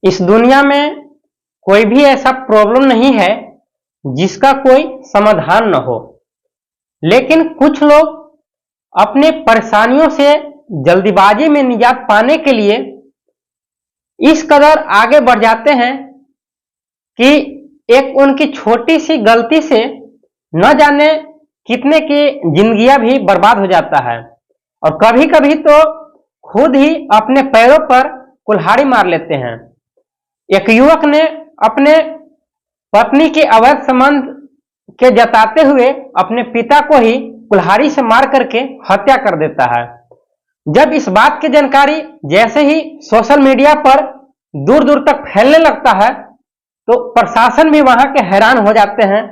इस दुनिया में कोई भी ऐसा प्रॉब्लम नहीं है जिसका कोई समाधान न हो, लेकिन कुछ लोग अपनी परेशानियों से जल्दीबाजी में निजात पाने के लिए इस कदर आगे बढ़ जाते हैं कि एक उनकी छोटी सी गलती से न जाने कितने की जिंदगियां भी बर्बाद हो जाता है। और कभी कभी तो खुद ही अपने पैरों पर कुल्हाड़ी मार लेते हैं। एक युवक ने अपने पत्नी के अवैध संबंध के जताते हुए अपने पिता को ही कुल्हाड़ी से मार करके हत्या कर देता है। जब इस बात की जानकारी जैसे ही सोशल मीडिया पर दूर दूर तक फैलने लगता है तो प्रशासन भी वहां के हैरान हो जाते हैं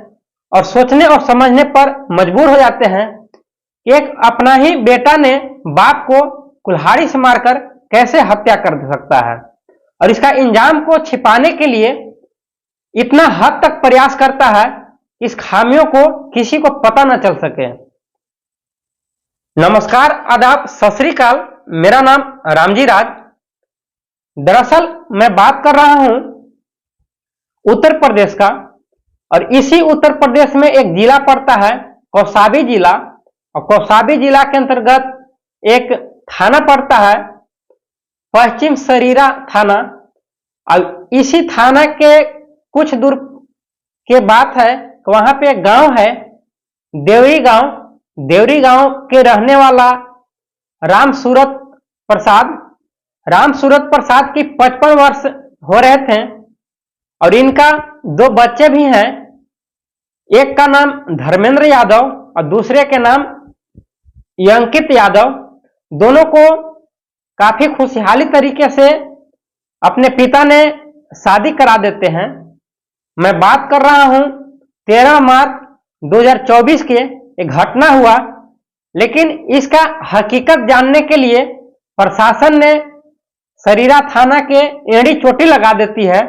और सोचने और समझने पर मजबूर हो जाते हैं कि एक अपना ही बेटा ने बाप को कुल्हाड़ी से मारकर कैसे हत्या कर सकता है, और इसका इंजाम को छिपाने के लिए इतना हद तक प्रयास करता है कि इस खामियों को किसी को पता न चल सके। नमस्कार, आदाब, सत श्री अकाल। मेरा नाम रामजी राज। दरअसल मैं बात कर रहा हूं उत्तर प्रदेश का, और इसी उत्तर प्रदेश में एक जिला पड़ता है कौसाम्बी जिला, और कौसाम्बी जिला के अंतर्गत एक थाना पड़ता है पश्चिम सरीरा थाना। और इसी थाना के कुछ दूर के बात है, वहां पे एक गांव है देवरी गांव। देवरी गांव के रहने वाला राम सूरत प्रसाद की 55 वर्ष हो रहे थे, और इनका 2 बच्चे भी हैं। एक का नाम धर्मेंद्र यादव और दूसरे के नाम अंकित यादव। दोनों को काफी खुशहाली तरीके से अपने पिता ने शादी करा देते हैं। मैं बात कर रहा हूं 13 मार्च 2024 के एक घटना हुआ, लेकिन इसका हकीकत जानने के लिए प्रशासन ने सरीरा थाना के एड़ी चोटी लगा देती है।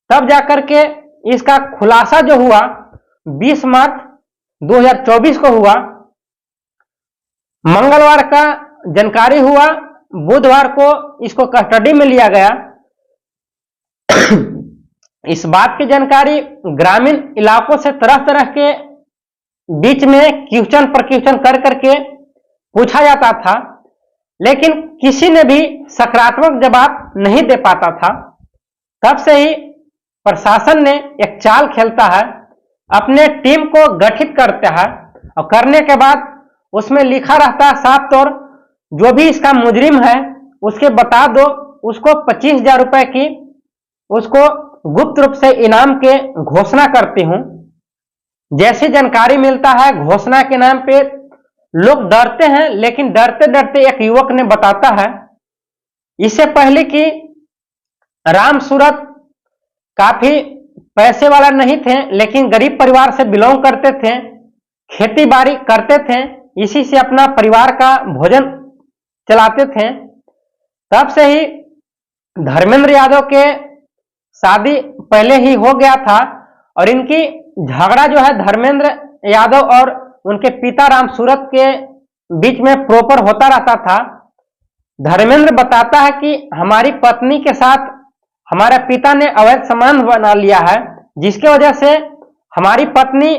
तब जाकर के इसका खुलासा जो हुआ 20 मार्च 2024 को हुआ। मंगलवार का जानकारी हुआ, बुधवार को इसको कस्टडी में लिया गया। इस बात की जानकारी ग्रामीण इलाकों से तरह तरह के बीच में क्वेश्चन प्रक्वेश्चन कर करके पूछा जाता था, लेकिन किसी ने भी सकारात्मक जवाब नहीं दे पाता था। तब से ही प्रशासन ने एक चाल खेलता है, अपने टीम को गठित करता है, और करने के बाद उसमें लिखा रहता है साफ तौर, जो भी इसका मुजरिम है उसके बता दो, उसको 25,000 रुपए की उसको गुप्त रूप से इनाम के घोषणा करती हूं। जैसी जानकारी मिलता है घोषणा के नाम पे लोग डरते हैं, लेकिन डरते डरते एक युवक ने बताता है, इससे पहले कि राम सूरत काफी पैसे वाला नहीं थे, लेकिन गरीब परिवार से बिलोंग करते थे, खेती बाड़ी करते थे, इसी से अपना परिवार का भोजन चलाते थे। तब से ही धर्मेंद्र यादव के शादी पहले ही हो गया था, और इनकी झगड़ा जो है धर्मेंद्र यादव और उनके पिता राम सूरत के बीच में प्रॉपर होता रहता था। धर्मेंद्र बताता है कि हमारी पत्नी के साथ हमारे पिता ने अवैध संबंध बना लिया है, जिसकी वजह से हमारी पत्नी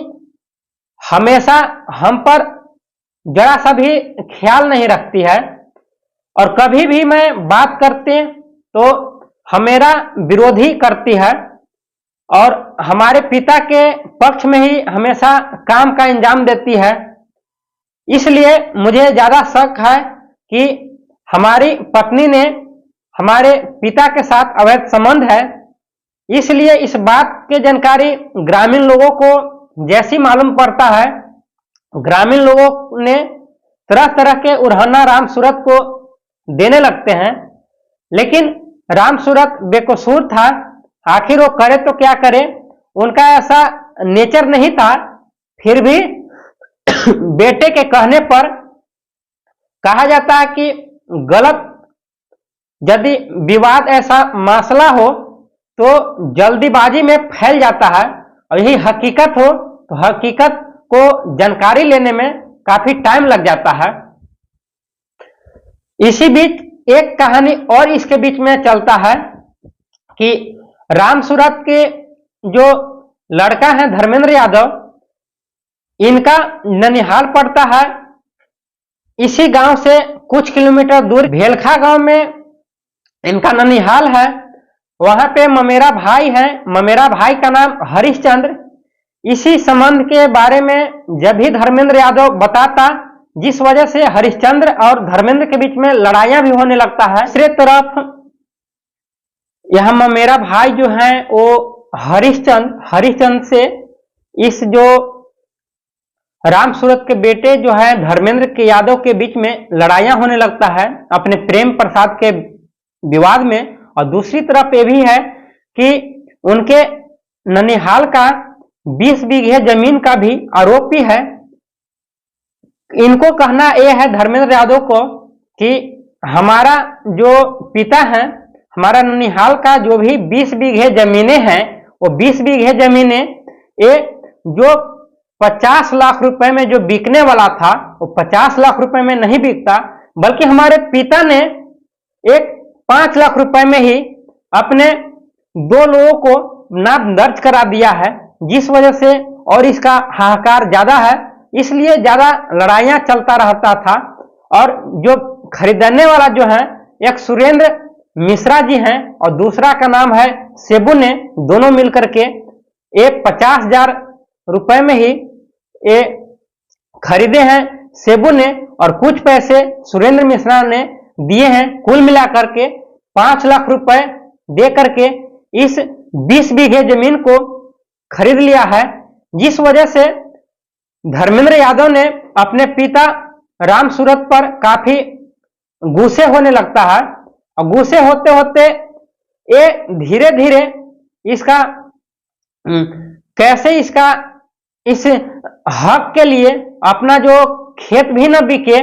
हमेशा हम पर जरा सा भी ख्याल नहीं रखती है, और कभी भी मैं बात करते तो हमेरा विरोधी करती है, और हमारे पिता के पक्ष में ही हमेशा काम का इंजाम देती है। इसलिए मुझे ज्यादा शक है कि हमारी पत्नी ने हमारे पिता के साथ अवैध संबंध है। इसलिए इस बात की जानकारी ग्रामीण लोगों को जैसी मालूम पड़ता है, ग्रामीण लोगों ने तरह तरह के उड़ाना राम सूरत को देने लगते हैं, लेकिन राम सूरत बेकसूर था। आखिर वो करे तो क्या करे, उनका ऐसा नेचर नहीं था। फिर भी बेटे के कहने पर कहा जाता है कि गलत यदि विवाद ऐसा मसला हो तो जल्दीबाजी में फैल जाता है, और यही हकीकत हो तो हकीकत को जानकारी लेने में काफी टाइम लग जाता है। इसी बीच एक कहानी और इसके बीच में चलता है कि राम सूरत के जो लड़का है धर्मेंद्र यादव, इनका ननिहाल पड़ता है इसी गांव से कुछ किलोमीटर दूर भेलखा गांव में इनका ननिहाल है। वहां पे ममेरा भाई है, ममेरा भाई का नाम हरिश्चंद्र। इसी संबंध के बारे में जब भी धर्मेंद्र यादव बताता, जिस वजह से हरिश्चंद्र और धर्मेंद्र के बीच में लड़ाइयां भी होने लगता है। दूसरी तरफ यह ममेरा भाई जो है वो हरिश्चंद्र से इस जो राम सूरत के बेटे जो है धर्मेंद्र के यादव के बीच में लड़ाइयां होने लगता है अपने प्रेम प्रसाद के विवाद में। और दूसरी तरफ ये भी है कि उनके ननिहाल का 20 बीघे जमीन का भी आरोपी है। इनको कहना यह है धर्मेंद्र यादव को कि हमारा जो पिता है, हमारा ननिहाल का जो भी 20 बीघे जमीनें हैं, वो 20 बीघे जमीनें ये जो 50 लाख रुपए में जो बिकने वाला था, वो 50 लाख रुपए में नहीं बिकता, बल्कि हमारे पिता ने एक 5 लाख रुपए में ही अपने 2 लोगों को नाम दर्ज करा दिया है, जिस वजह से और इसका हाहाकार ज्यादा है, इसलिए ज्यादा लड़ाइयां चलता रहता था। और जो खरीदने वाला जो है एक सुरेंद्र मिश्रा जी हैं और दूसरा का नाम है सेबू ने, दोनों मिलकर के एक 50,000 रुपए में ही ये खरीदे हैं सेबू ने, और कुछ पैसे सुरेंद्र मिश्रा ने दिए हैं। कुल मिलाकर के 5 लाख रुपए दे करके इस 20 बीघे जमीन को खरीद लिया है, जिस वजह से धर्मेंद्र यादव ने अपने पिता राम सूरत पर काफी गुस्से होने लगता है। और गुस्से होते होते ये धीरे धीरे इसका कैसे इसका इस हक के लिए अपना जो खेत भी न बिके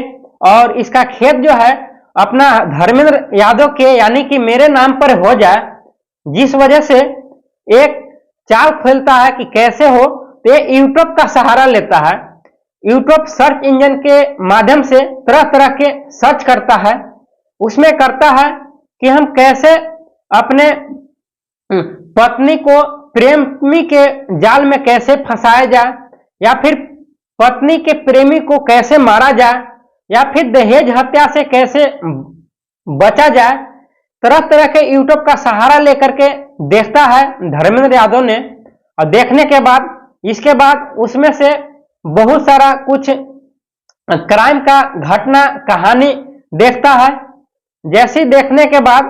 और इसका खेत जो है अपना धर्मेंद्र यादव के यानी कि मेरे नाम पर हो जाए, जिस वजह से एक चाल खेलता है कि कैसे हो, तो ये यूट्यूब का सहारा लेता है। यूट्यूब सर्च इंजन के माध्यम से तरह तरह के सर्च करता है, उसमें करता है कि हम कैसे अपने पत्नी को प्रेमी के जाल में कैसे फंसाया जाए, या फिर पत्नी के प्रेमी को कैसे मारा जाए, या फिर दहेज हत्या से कैसे बचा जाए। तरह तरह के यूट्यूब का सहारा लेकर के देखता है धर्मेंद्र यादव ने, और देखने के बाद इसके बाद उसमें से बहुत सारा कुछ क्राइम का घटना कहानी देखता है। जैसे देखने के बाद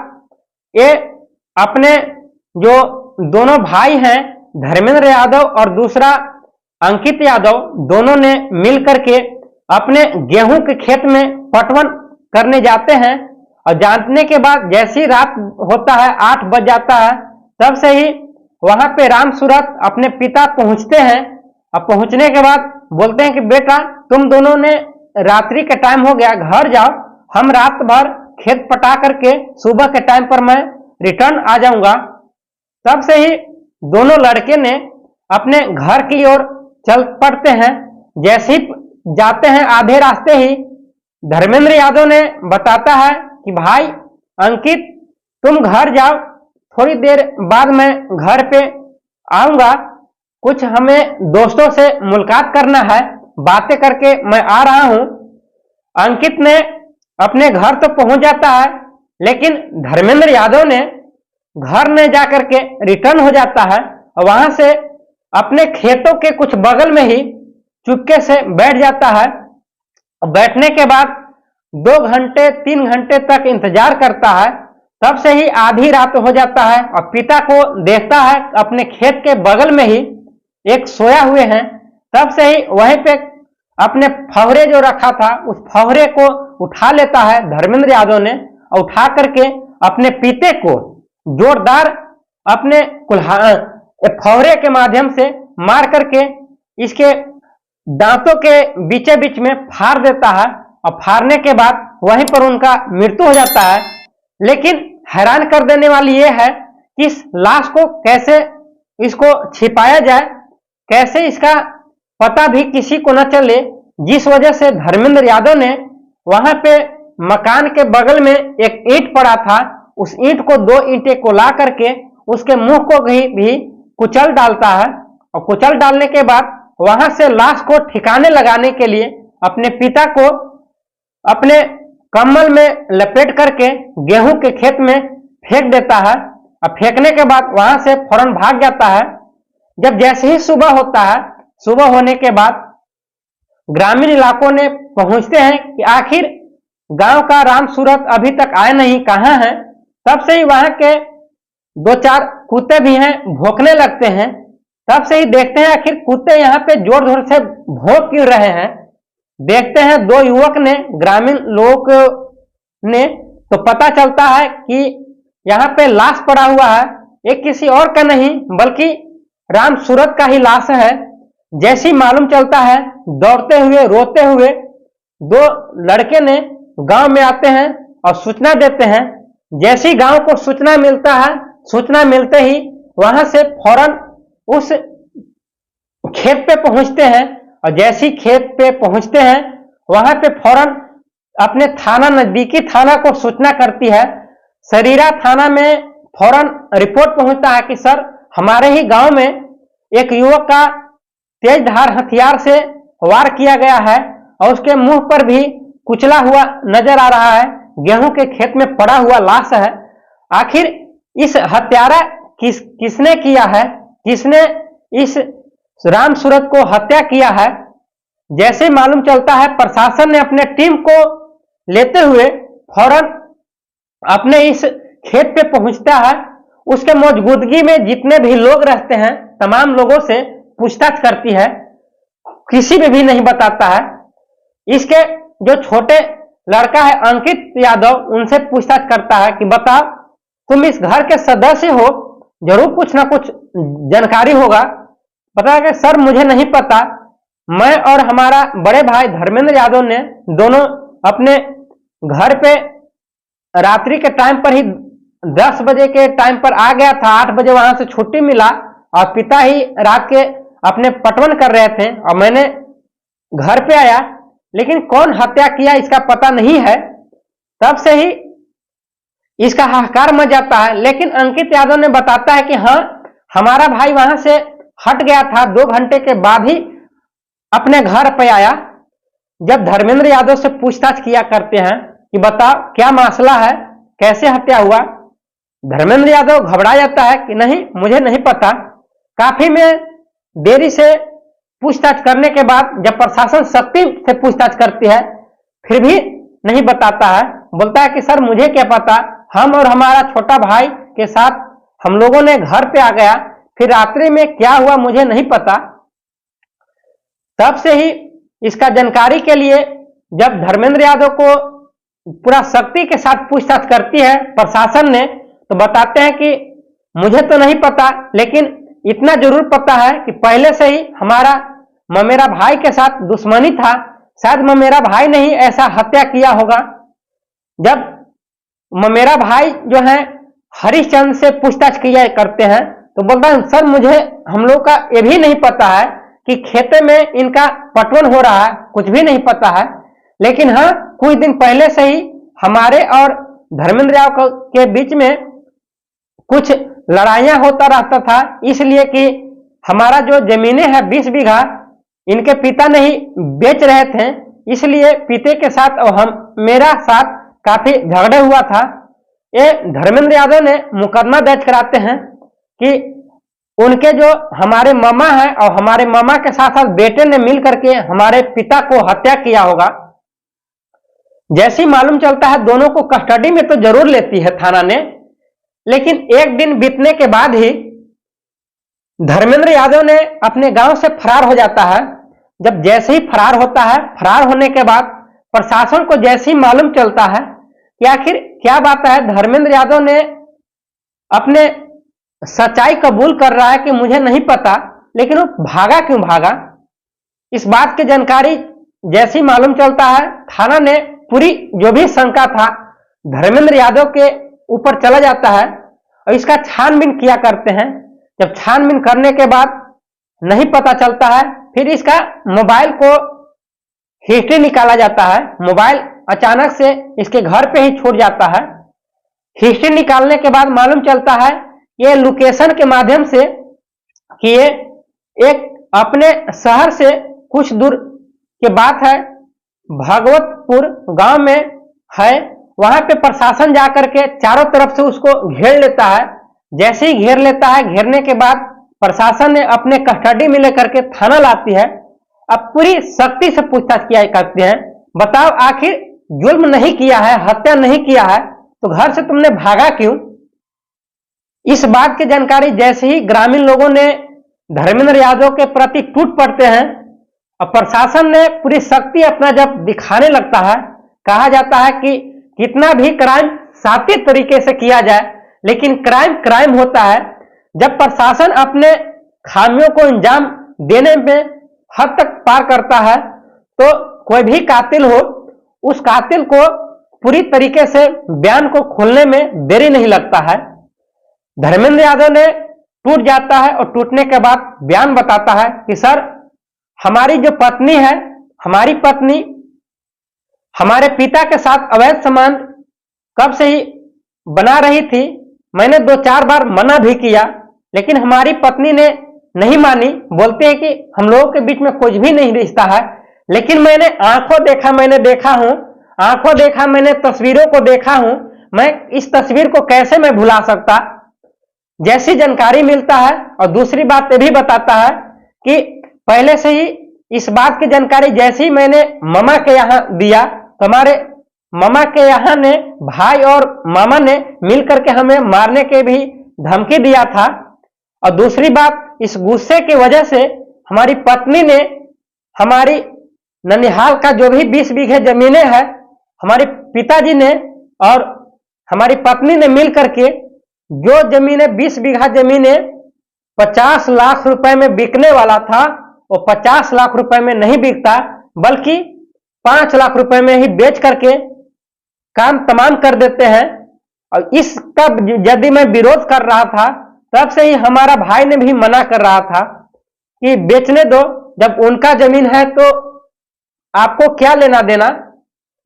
ये अपने जो दोनों भाई हैं धर्मेंद्र यादव और दूसरा अंकित यादव, दोनों ने मिलकर के अपने गेहूं के खेत में पटवन करने जाते हैं। और जानने के बाद जैसी रात होता है 8 बज जाता है, तब से ही वहां पे राम सूरत अपने पिता पहुंचते हैं। अब पहुंचने के बाद बोलते हैं कि बेटा तुम दोनों ने रात्रि का टाइम हो गया, घर जाओ, हम रात भर खेत पटा करके सुबह के टाइम पर मैं रिटर्न आ जाऊंगा। तब से ही दोनों लड़के ने अपने घर की ओर चल पड़ते हैं। जैसे ही जाते हैं आधे रास्ते ही धर्मेंद्र यादव ने बताता है कि भाई अंकित तुम घर जाओ, थोड़ी देर बाद मैं घर पे आऊंगा, कुछ हमें दोस्तों से मुलाकात करना है, बातें करके मैं आ रहा हूं। अंकित ने अपने घर तो पहुंच जाता है, लेकिन धर्मेंद्र यादव ने घर में जाकर के रिटर्न हो जाता है और वहां से अपने खेतों के कुछ बगल में ही चुपके से बैठ जाता है। बैठने के बाद 2 घंटे 3 घंटे तक इंतजार करता है। तब से ही आधी रात हो जाता है और पिता को देखता है अपने खेत के बगल में ही एक सोया हुए हैं। तब से ही वहीं पे अपने फवरे जो रखा था उस फवरे को उठा लेता है धर्मेंद्र यादव ने, और उठा करके अपने पिते को जोरदार अपने फवरे के माध्यम से मार करके इसके दांतों के बीचे बीच में फाड़ देता है। और फाड़ने के बाद वहीं पर उनका मृत्यु हो जाता है। लेकिन हैरान कर देने वाली यह है कि इस लाश को कैसे इसको छिपाया जाए, कैसे इसका पता भी किसी को न चले, जिस वजह से धर्मेंद्र यादव ने वहां पे मकान के बगल में एक ईंट पड़ा था, उस ईंट को 2 ईंटें को ला करके उसके मुंह को भी कुचल डालता है और कुचल डालने के बाद वहां से लाश को ठिकाने लगाने के लिए अपने पिता को अपने कम्बल में लपेट करके गेहूं के खेत में फेंक देता है और फेंकने के बाद वहां से फौरन भाग जाता है। जब जैसे ही सुबह होता है, सुबह होने के बाद ग्रामीण इलाकों ने पहुंचते हैं कि आखिर गांव का राम सूरत अभी तक आए नहीं, कहां है। तब से ही वहां के दो चार कुत्ते भी हैं, भौंकने लगते हैं। तब से ही देखते हैं आखिर कुत्ते यहाँ पे जोर जोर से भौंक क्यों रहे हैं। देखते हैं दो युवक ने, ग्रामीण लोग ने, तो पता चलता है कि यहाँ पे लाश पड़ा हुआ है। एक किसी और का नहीं बल्कि राम सूरत का ही लाश है। जैसे ही मालूम चलता है, दौड़ते हुए रोते हुए दो लड़के ने गांव में आते हैं और सूचना देते हैं। जैसे ही गांव को सूचना मिलता है, सूचना मिलते ही वहां से फौरन उस खेत पे पहुंचते हैं और जैसे ही खेत पे पहुंचते हैं वहां पे फौरन अपने थाना, नजदीकी थाना को सूचना करती है। सरीरा थाना में फौरन रिपोर्ट पहुंचता है कि सर, हमारे ही गांव में एक युवक का तेज धार हथियार से वार किया गया है और उसके मुंह पर भी कुचला हुआ नजर आ रहा है, गेहूं के खेत में पड़ा हुआ लाश है। आखिर इस हत्यारा किसने किया है, किसने इस राम सूरत को हत्या किया है। जैसे मालूम चलता है, प्रशासन ने अपने टीम को लेते हुए फौरन अपने इस खेत पे पहुंचता है। उसके मौजूदगी में जितने भी लोग रहते हैं तमाम लोगों से पूछताछ करती है, किसी में भी नहीं बताता है। इसके जो छोटे लड़का है अंकित यादव, उनसे पूछताछ करता है कि बताओ, तुम इस घर के सदस्य हो, जरूर कुछ ना कुछ जानकारी होगा। पता है कि सर मुझे नहीं पता, मैं और हमारा बड़े भाई धर्मेंद्र यादव ने दोनों अपने घर पे रात्रि के टाइम पर ही 10 बजे के टाइम पर आ गया था। 8 बजे वहां से छुट्टी मिला और पिता ही रात के अपने पटवन कर रहे थे और मैंने घर पे आया, लेकिन कौन हत्या किया इसका पता नहीं है। तब से ही इसका हाहाकार मच जाता है। लेकिन अंकित यादव ने बताता है कि हाँ, हमारा भाई वहां से हट गया था, 2 घंटे के बाद ही अपने घर पे आया। जब धर्मेंद्र यादव से पूछताछ किया करते हैं कि बताओ क्या मसला है, कैसे हत्या हुआ, धर्मेंद्र यादव घबरा जाता है कि नहीं, मुझे नहीं पता। काफी में देरी से पूछताछ करने के बाद जब प्रशासन सख्ती से पूछताछ करती है फिर भी नहीं बताता है। बोलता है कि सर मुझे क्या पता, हम और हमारा छोटा भाई के साथ हम लोगों ने घर पे आ गया, फिर रात्रि में क्या हुआ मुझे नहीं पता। तब से ही इसका जानकारी के लिए जब धर्मेंद्र यादव को पूरा सख्ती के साथ पूछताछ करती है प्रशासन ने, तो बताते हैं कि मुझे तो नहीं पता, लेकिन इतना जरूर पता है कि पहले से ही हमारा ममेरा भाई के साथ दुश्मनी था, शायद ममेरा भाई ने ही ऐसा हत्या किया होगा। जब ममेरा भाई जो है हरिश्चंद्र से पूछताछ किया करते हैं तो बोलता है सर मुझे, हम लोग का ये भी नहीं पता है कि खेते में इनका पटवन हो रहा है, कुछ भी नहीं पता है। लेकिन हाँ, कुछ दिन पहले से ही हमारे और धर्मेंद्र यादव के बीच में कुछ लड़ाइयां होता रहता था, इसलिए कि हमारा जो जमीनें हैं 20 बीघा इनके पिता नहीं बेच रहे थे, इसलिए पिता के साथ और हम मेरा साथ काफी झगड़े हुआ था। ये धर्मेंद्र यादव ने मुकदमा दर्ज कराते हैं कि उनके जो हमारे मामा हैं और हमारे मामा के साथ साथ बेटे ने मिल करके हमारे पिता को हत्या किया होगा। जैसी मालूम चलता है दोनों को कस्टडी में तो जरूर लेती है थाना ने, लेकिन एक दिन बीतने के बाद ही धर्मेंद्र यादव ने अपने गांव से फरार हो जाता है। जब जैसे ही फरार होता है, फरार होने के बाद प्रशासन को जैसे ही मालूम चलता है कि आखिर क्या बात है, धर्मेंद्र यादव ने अपने सच्चाई कबूल कर रहा है कि मुझे नहीं पता, लेकिन वो भागा क्यों भागा, इस बात की जानकारी जैसे ही मालूम चलता है थाना ने पूरी जो भी शंका था धर्मेंद्र यादव के ऊपर चला जाता है और इसका छानबीन किया करते हैं। जब छानबीन करने के बाद नहीं पता चलता है, फिर इसका मोबाइल को हिस्ट्री निकाला जाता है। मोबाइल अचानक से इसके घर पे ही छूट जाता है। हिस्ट्री निकालने के बाद मालूम चलता है ये लोकेशन के माध्यम से किए। एक अपने शहर से कुछ दूर की बात है, भगवतपुर गांव में है, वहां पे प्रशासन जाकर के चारों तरफ से उसको घेर लेता है। जैसे ही घेर लेता है, घेरने के बाद प्रशासन ने अपने कस्टडी में लेकर के थाना लाती है। अब पूरी सख्ती से पूछताछ किया करते हैं, बताओ आखिर जुल्म नहीं किया है, हत्या नहीं किया है, तो घर से तुमने भागा क्यों? इस बात की जानकारी जैसे ही ग्रामीण लोगों ने धर्मेंद्र यादव के प्रति टूट पड़ते हैं और प्रशासन ने पूरी शक्ति अपना जब दिखाने लगता है, कहा जाता है कि कितना भी क्राइम शातिर तरीके से किया जाए, लेकिन क्राइम क्राइम होता है। जब प्रशासन अपने खामियों को अंजाम देने में हद तक पार करता है, तो कोई भी कातिल हो, उस कातिल को पूरी तरीके से बयान को खोलने में देरी नहीं लगता है। धर्मेंद्र यादव ने टूट जाता है और टूटने के बाद बयान बताता है कि सर, हमारी जो पत्नी है, हमारी पत्नी हमारे पिता के साथ अवैध संबंध कब से ही बना रही थी। मैंने 2-4 बार मना भी किया, लेकिन हमारी पत्नी ने नहीं मानी। बोलते हैं कि हम लोगों के बीच में कुछ भी नहीं रिश्ता है, लेकिन मैंने आंखों देखा, मैंने देखा हूं, आंखों देखा, मैंने तस्वीरों को देखा हूं, मैं इस तस्वीर को कैसे मैं भुला सकता। जैसी जानकारी मिलता है, और दूसरी बात ये भी बताता है कि पहले से ही इस बात की जानकारी जैसे ही मैंने मामा के यहाँ दिया, तो हमारे मामा के यहाँ ने, भाई और मामा ने मिलकर के हमें मारने के भी धमकी दिया था। और दूसरी बात, इस गुस्से की वजह से हमारी पत्नी ने हमारी ननिहाल का जो भी 20 बीघे जमीनें हैं, हमारे पिताजी ने और हमारी पत्नी ने मिलकर के जो जमीनें 20 बीघा जमीनें 50 लाख रुपए में बिकने वाला था, वो 50 लाख रुपए में नहीं बिकता, बल्कि 5 लाख रुपए में ही बेच करके काम तमाम कर देते हैं। और इसका यदि मैं विरोध कर रहा था, तब से ही हमारा भाई ने भी मना कर रहा था कि बेचने दो, जब उनका जमीन है तो आपको क्या लेना देना।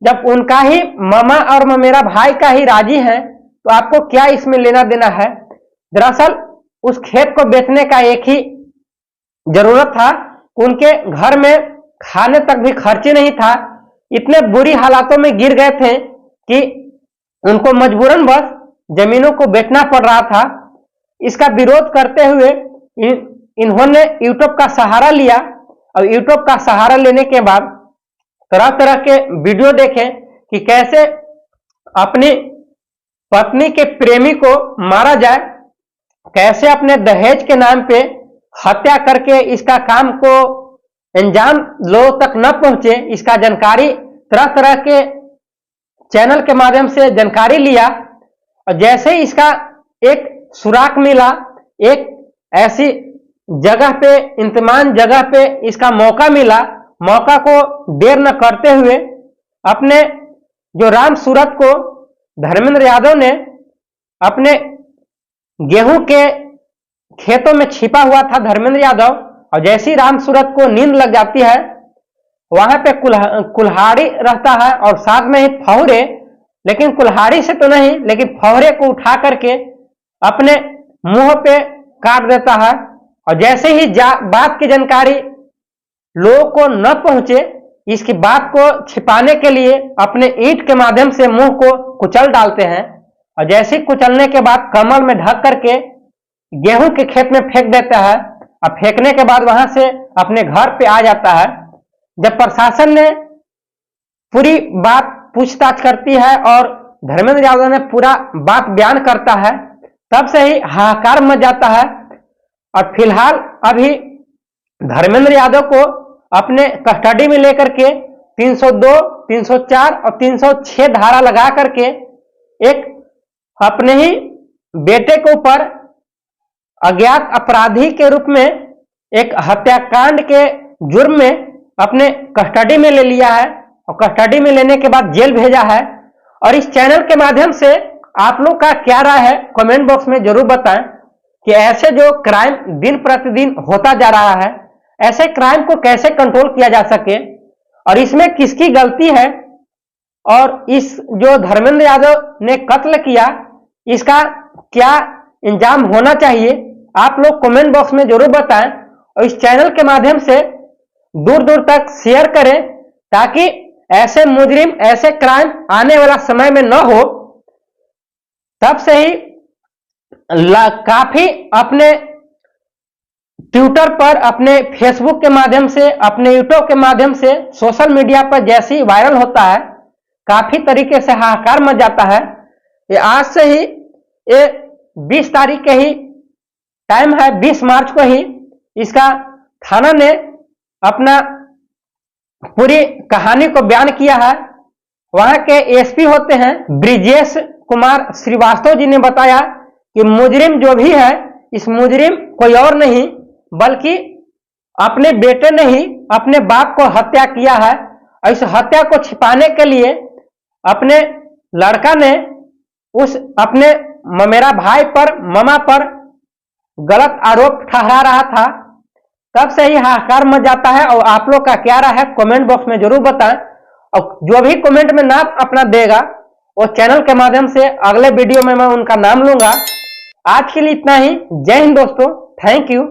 जब उनका ही मामा और मेरा भाई का ही राजी है, तो आपको क्या इसमें लेना देना है। दरअसल उस खेत को बेचने का एक ही जरूरत था, उनके घर में खाने तक भी खर्चे नहीं था। इतने बुरी हालातों में गिर गए थे कि उनको मजबूरन बस जमीनों को बेचना पड़ रहा था। इसका विरोध करते हुए इन्होंने यूट्यूब का सहारा लिया, और यूट्यूब का सहारा लेने के बाद तरह तरह के वीडियो देखे कि कैसे अपनी पत्नी के प्रेमी को मारा जाए, कैसे अपने दहेज के नाम पे हत्या करके इसका काम को अंजाम लोगों तक न पहुंचे, इसका जानकारी तरह तरह के चैनल के माध्यम से जानकारी लिया। और जैसे ही इसका एक सुराग मिला, एक ऐसी जगह पे, इंतमान जगह पे इसका मौका मिला, मौका को देर न करते हुए अपने जो राम सूरत को धर्मेंद्र यादव ने अपने गेहूं के खेतों में छिपा हुआ था धर्मेंद्र यादव, और जैसी राम सूरत को नींद लग जाती है, वहां पे कुल्हाड़ी रहता है और साथ में ही फौरे, लेकिन कुल्हाड़ी से तो नहीं, लेकिन फौरे को उठा करके अपने मुंह पे काट देता है। और जैसे ही बात की जानकारी लोगों को न पहुंचे, इसकी बात को छिपाने के लिए अपने ईंट के माध्यम से मुंह को कुचल डालते हैं। और जैसे ही कुचलने के बाद कमल में ढक करके गेहूं के खेत में फेंक देता है, और फेंकने के बाद वहां से अपने घर पे आ जाता है। जब प्रशासन ने पूरी बात पूछताछ करती है और धर्मेंद्र यादव ने पूरा बात बयान करता है, तब से ही हाहाकार मच जाता है। और फिलहाल अभी धर्मेंद्र यादव को अपने कस्टडी में लेकर के 302, 304 और 306 धारा लगा करके एक अपने ही बेटे के ऊपर अज्ञात अपराधी के रूप में एक हत्याकांड के जुर्म में अपने कस्टडी में ले लिया है, और कस्टडी में लेने के बाद जेल भेजा है। और इस चैनल के माध्यम से आप लोग का क्या राय है, कमेंट बॉक्स में जरूर बताएं कि ऐसे जो क्राइम दिन प्रतिदिन होता जा रहा है, ऐसे क्राइम को कैसे कंट्रोल किया जा सके, और इसमें किसकी गलती है, और इस जो धर्मेंद्र यादव ने कत्ल किया, इसका क्या इंजाम होना चाहिए, आप लोग कमेंट बॉक्स में जरूर बताएं और इस चैनल के माध्यम से दूर दूर तक शेयर करें ताकि ऐसे मुजरिम, ऐसे क्राइम आने वाला समय में न हो। तब से ही काफी अपने ट्विटर पर, अपने फेसबुक के माध्यम से, अपने यूट्यूब के माध्यम से, सोशल मीडिया पर जैसे ही वायरल होता है काफी तरीके से हाहाकार मच जाता है। ये आज से ही ये 20 तारीख के ही टाइम है, 20 मार्च को ही इसका थाना ने अपना पूरी कहानी को बयान किया है। वहां के एसपी होते हैं ब्रिजेश कुमार श्रीवास्तव जी ने बताया कि मुजरिम जो भी है, इस मुजरिम कोई और नहीं बल्कि अपने बेटे ने ही अपने बाप को हत्या किया है और इस हत्या को छिपाने के लिए अपने लड़का ने उस अपने मेरा भाई पर, मामा पर गलत आरोप ठहरा रहा था। तब से ही हाहाकार मच जाता है। और आप लोग का क्या राय है कमेंट बॉक्स में जरूर बताएं और जो भी कमेंट में नाम अपना देगा वो चैनल के माध्यम से अगले वीडियो में मैं उनका नाम लूंगा। आज के लिए इतना ही। जय हिंद दोस्तों, थैंक यू।